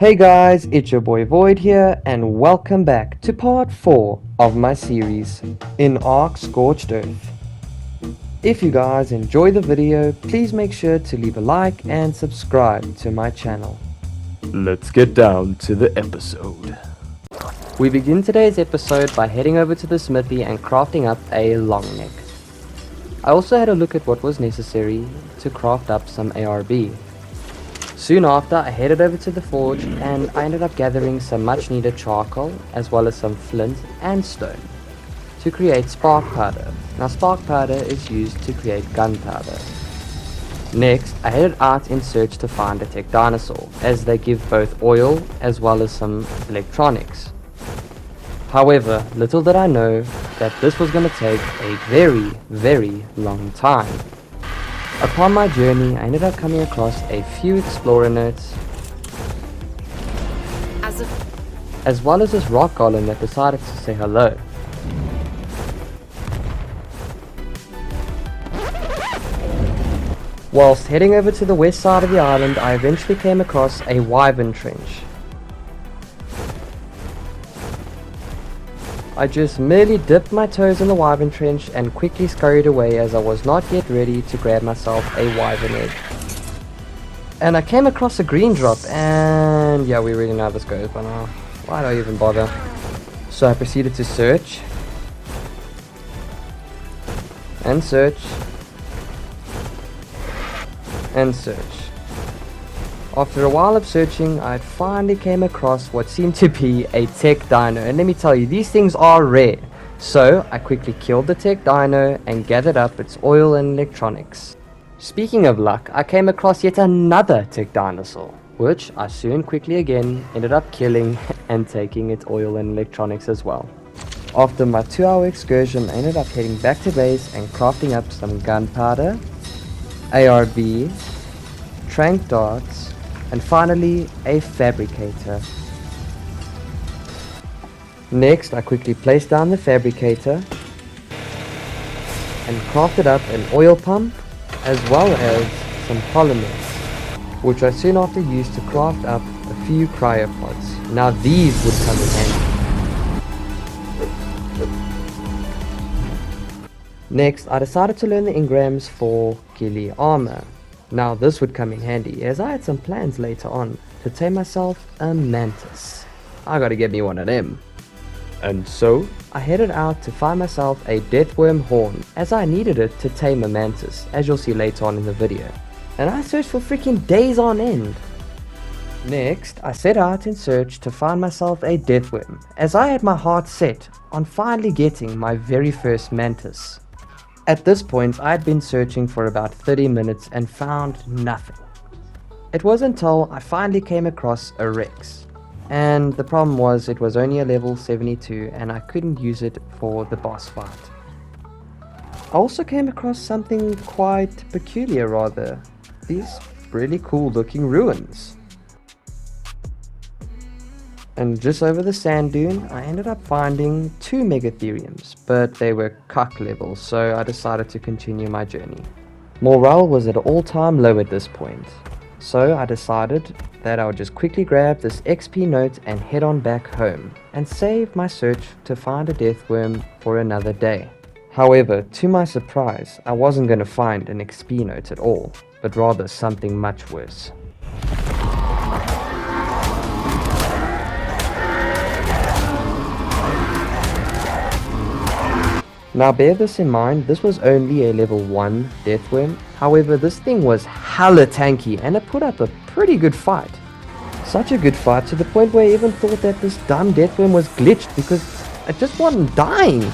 Hey guys, it's your boy Void here, and welcome back to part 4 of my series in ARK Scorched Earth. If you guys enjoy the video, please make sure to leave a like and subscribe to my channel. Let's get down to the episode. We begin today's episode by heading over to the smithy and crafting up a long neck. I also had a look at what was necessary to craft up some ARB. Soon after, I headed over to the forge and I ended up gathering some much needed charcoal as well as some flint and stone to create spark powder. Now spark powder is used to create gunpowder. Next, I headed out in search to find a tech dinosaur, as they give both oil as well as some electronics. However, little did I know that this was going to take a very long time. Upon my journey, I ended up coming across a few explorer notes, as well as this rock golem that decided to say hello. Whilst heading over to the west side of the island, I eventually came across a wyvern trench. I just merely dipped my toes in the wyvern trench and quickly scurried away, as I was not yet ready to grab myself a wyvern egg. And I came across a green drop, and yeah, we really know how this goes by now. Why do I even bother? So I proceeded to search and search and search. After a while of searching, I finally came across what seemed to be a tech dino, and let me tell you, these things are rare. So I quickly killed the tech dino and gathered up its oil and electronics. Speaking of luck, I came across yet another tech dinosaur, which I soon quickly again ended up killing and taking its oil and electronics as well. After my 2-hour excursion, I ended up heading back to base and crafting up some gunpowder, ARB, trank darts, and finally a fabricator. Next, I quickly placed down the fabricator and crafted up an oil pump as well as some polymers, which I soon after used to craft up a few cryopods. Now these would come in handy. Next, I decided to learn the engrams for ghillie armor. Now this would come in handy, as I had some plans later on to tame myself a mantis. I gotta get me one of them. And so, I headed out to find myself a deathworm horn, as I needed it to tame a mantis, as you'll see later on in the video. And I searched for freaking days on end. Next, I set out in search to find myself a deathworm, as I had my heart set on finally getting my very first mantis. At this point, I had been searching for about 30 minutes and found nothing. It wasn't until I finally came across a Rex. And the problem was, it was only a level 72 and I couldn't use it for the boss fight. I also came across something quite peculiar rather. These really cool looking ruins. And just over the sand dune, I ended up finding 2 megatheriums, but they were cuck levels, so I decided to continue my journey. Morale was at an all-time low at this point, so I decided that I would just quickly grab this XP note and head on back home, and save my search to find a deathworm for another day. However, to my surprise, I wasn't going to find an XP note at all, but rather something much worse. Now bear this in mind, this was only a level 1 deathworm. However, this thing was hella tanky and it put up a pretty good fight. Such a good fight to the point where I even thought that this dumb deathworm was glitched because it just wasn't dying.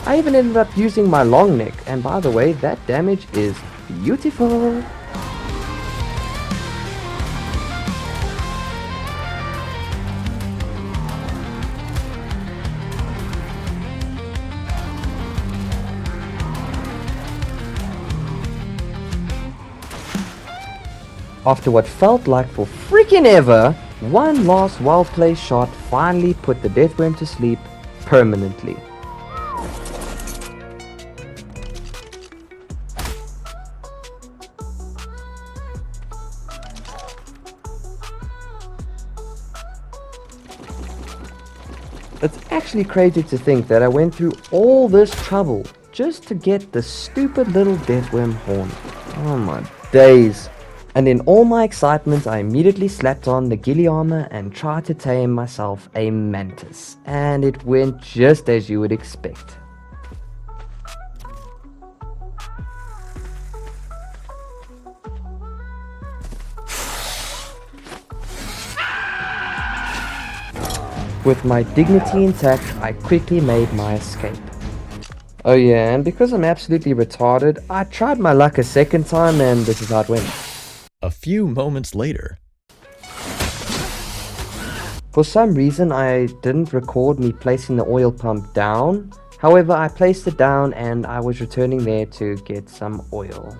I even ended up using my long neck, and by the way, that damage is beautiful. After what felt like for freaking ever, one last well placed shot finally put the deathworm to sleep permanently. It's actually crazy to think that I went through all this trouble just to get the stupid little deathworm horn. Oh my days. And in all my excitement, I immediately slapped on the ghillie armor and tried to tame myself a mantis. And it went just as you would expect. With my dignity intact, I quickly made my escape. Oh yeah, and because I'm absolutely retarded, I tried my luck a second time and this is how it went. A few moments later. For some reason, I didn't record me placing the oil pump down. However, I placed it down and I was returning there to get some oil.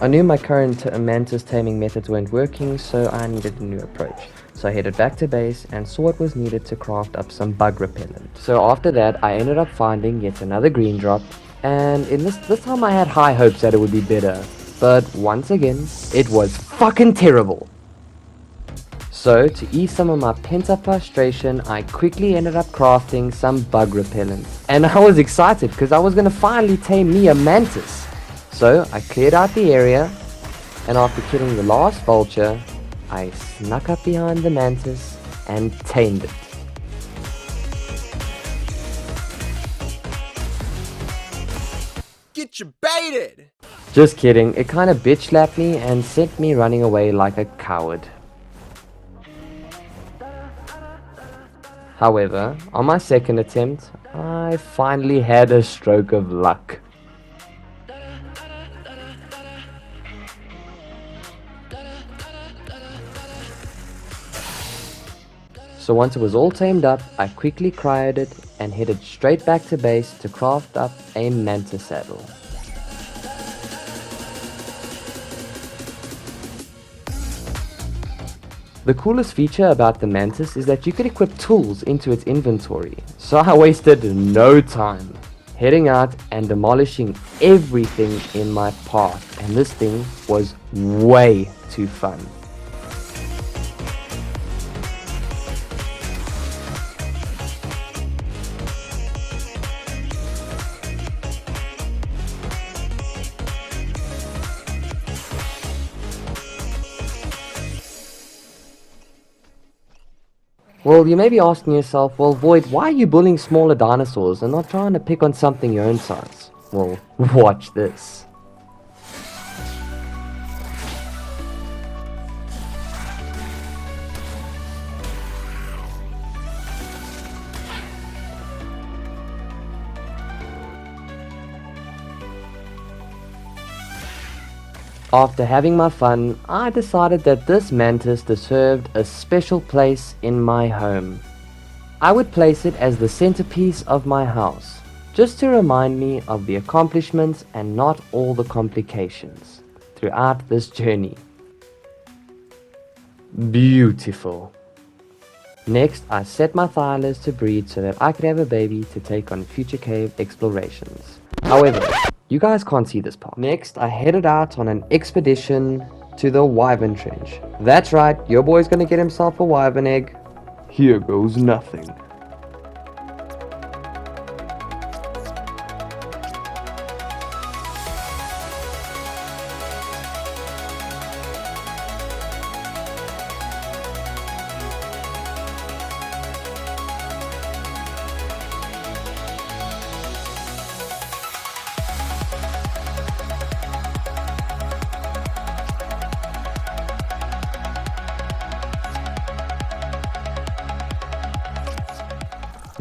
I knew my current mantis taming methods weren't working, so I needed a new approach. So I headed back to base and saw what was needed to craft up some bug repellent. So after that, I ended up finding yet another green drop, and in this time I had high hopes that it would be better. But once again, it was fucking terrible. So to ease some of my pent-up frustration, I quickly ended up crafting some bug repellent. And I was excited because I was going to finally tame me a mantis. So I cleared out the area, and after killing the last vulture, I snuck up behind the mantis and tamed it. Get you baited! Just kidding, it kinda bitch slapped me and sent me running away like a coward. However, on my second attempt, I finally had a stroke of luck. So once it was all tamed up, I quickly cryoed it and headed straight back to base to craft up a mantis saddle. The coolest feature about the mantis is that you could equip tools into its inventory, so I wasted no time heading out and demolishing everything in my path, and this thing was way too fun. Well, you may be asking yourself, well, Void, why are you bullying smaller dinosaurs and not trying to pick on something your own size? Well, watch this. After having my fun, I decided that this mantis deserved a special place in my home. I would place it as the centerpiece of my house, just to remind me of the accomplishments and not all the complications throughout this journey. Beautiful. Next, I set my thylers to breed so that I could have a baby to take on future cave explorations. However, you guys can't see this part. Next, I headed out on an expedition to the Wyvern Trench. That's right, your boy's gonna get himself a wyvern egg. Here goes nothing.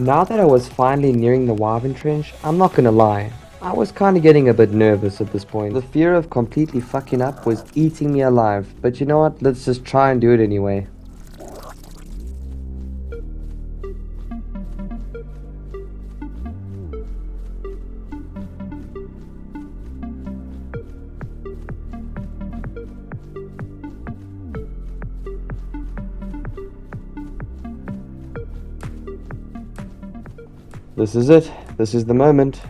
Now that I was finally nearing the Wyvern Trench, I'm not gonna lie, I was kinda getting a bit nervous at this point. The fear of completely fucking up was eating me alive, but you know what, let's just try and do it anyway. This is it. This is the moment.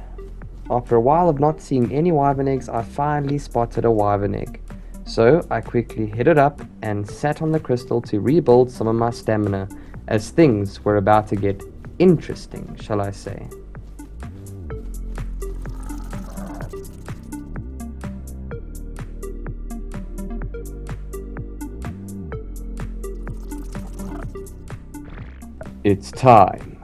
After a while of not seeing any wyvern eggs, I finally spotted a wyvern egg. So I quickly hit it up and sat on the crystal to rebuild some of my stamina, as things were about to get interesting, shall I say. It's time.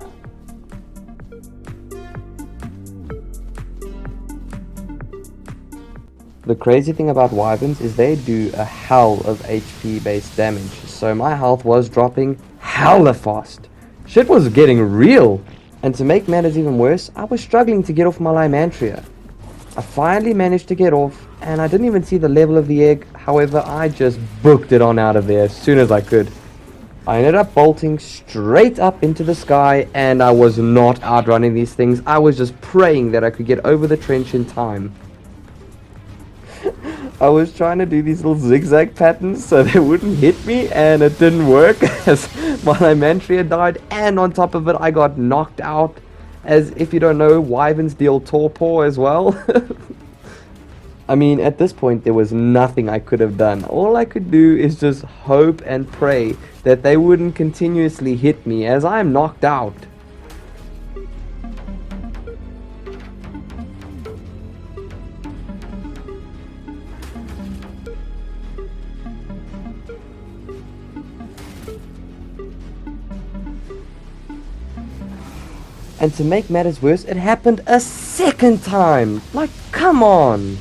The crazy thing about wyverns is they do a hell of HP based damage, so my health was dropping hella fast. Shit was getting real. And to make matters even worse, I was struggling to get off my Lymantria. I finally managed to get off, and I didn't even see the level of the egg. However, I just booked it on out of there as soon as I could. I ended up bolting straight up into the sky, and I was not outrunning these things. I was just praying that I could get over the trench in time. I was trying to do these little zigzag patterns so they wouldn't hit me, and it didn't work as my Lymantria died, and on top of it I got knocked out. As if you don't know, wyverns deal torpor as well. I mean, at this point there was nothing I could have done. All I could do is just hope and pray that they wouldn't continuously hit me as I am knocked out. And to make matters worse, it happened a second time. Like, come on.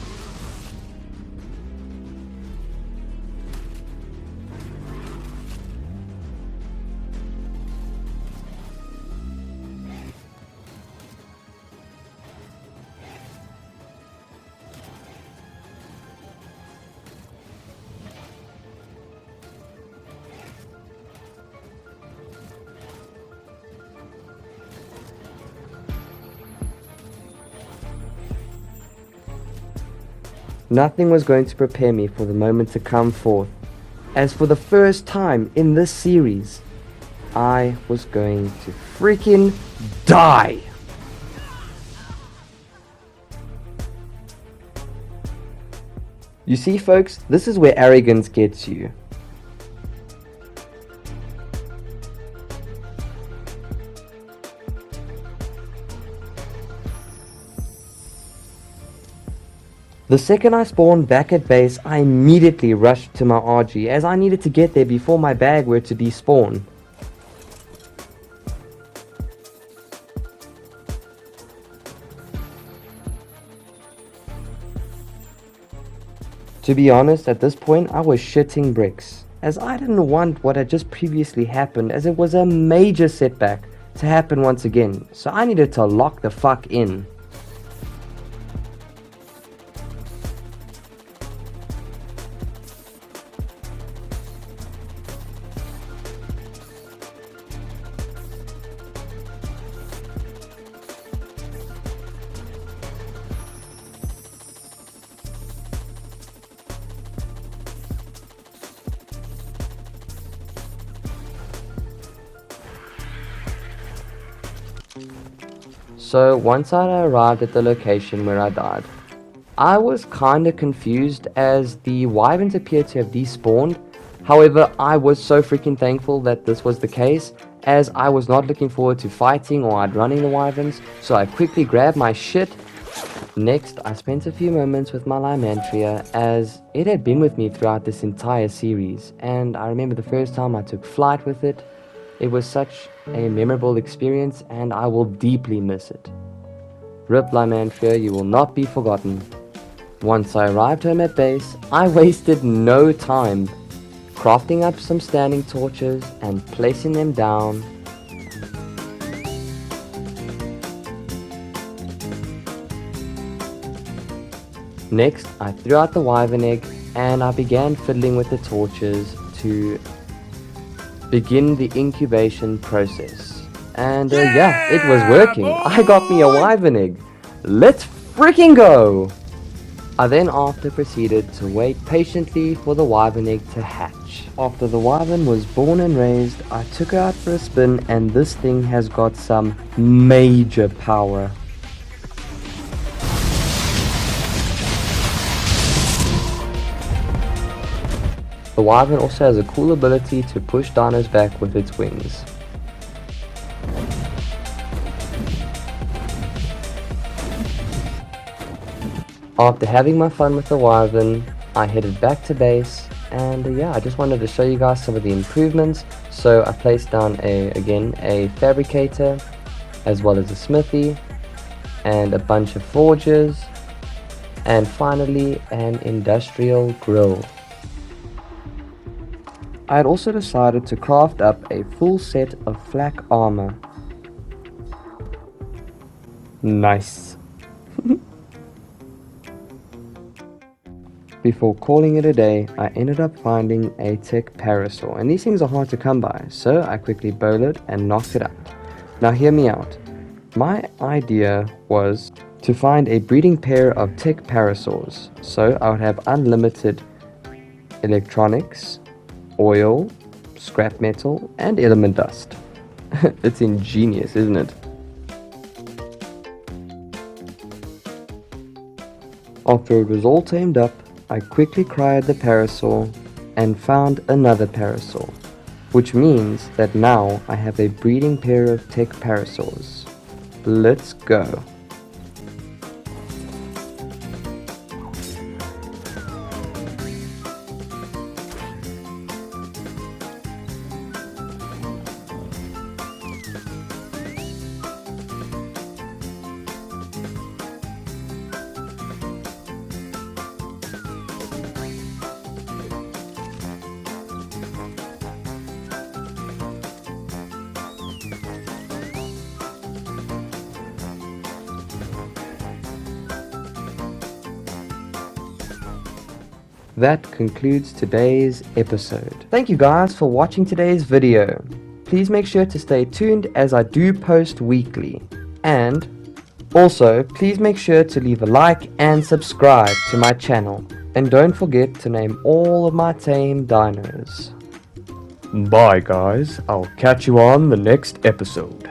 Nothing was going to prepare me for the moment to come forth, as for the first time in this series, I was going to freaking die. You see, folks, this is where arrogance gets you. The second I spawned back at base, I immediately rushed to my RG as I needed to get there before my bag were to despawn. To be honest, at this point I was shitting bricks, as I didn't want what had just previously happened, as it was a major setback to happen once again, so I needed to lock the fuck in. So once I arrived at the location where I died, I was kinda confused as the wyverns appeared to have despawned. However, I was so freaking thankful that this was the case, as I was not looking forward to fighting or outrunning the wyverns, so I quickly grabbed my shit. Next, I spent a few moments with my Lymantria, as it had been with me throughout this entire series, and I remember the first time I took flight with it. It was such a memorable experience, and I will deeply miss it. Rip Lymantria, you will not be forgotten. Once I arrived home at base, I wasted no time crafting up some standing torches and placing them down. Next, I threw out the wyvern egg and I began fiddling with the torches to begin the incubation process. And yeah, it was working. I got me a wyvern egg. Let's freaking go! I then after proceeded to wait patiently for the wyvern egg to hatch. After the wyvern was born and raised, I took her out for a spin, and this thing has got some major power. The wyvern also has a cool ability to push dinos back with its wings. After having my fun with the wyvern, I headed back to base, and yeah, I just wanted to show you guys some of the improvements. So I placed down a fabricator, as well as a smithy, and a bunch of forges, and finally an industrial grill. I had also decided to craft up a full set of flak armor. Nice. Before calling it a day, I ended up finding a tech parasol, and these things are hard to come by, so I quickly bowled and knocked it out. Now hear me out. My idea was to find a breeding pair of tech parasols, so I would have unlimited electronics, oil, scrap metal, and element dust. It's ingenious, isn't it? After it was all tamed up, I quickly cryoed the parasol and found another parasol, which means that now I have a breeding pair of tech parasols. Let's go. That concludes today's episode. Thank you guys for watching today's video. Please make sure to stay tuned as I do post weekly. And also, please make sure to leave a like and subscribe to my channel. And don't forget to name all of my tame dinos. Bye, guys. I'll catch you on the next episode.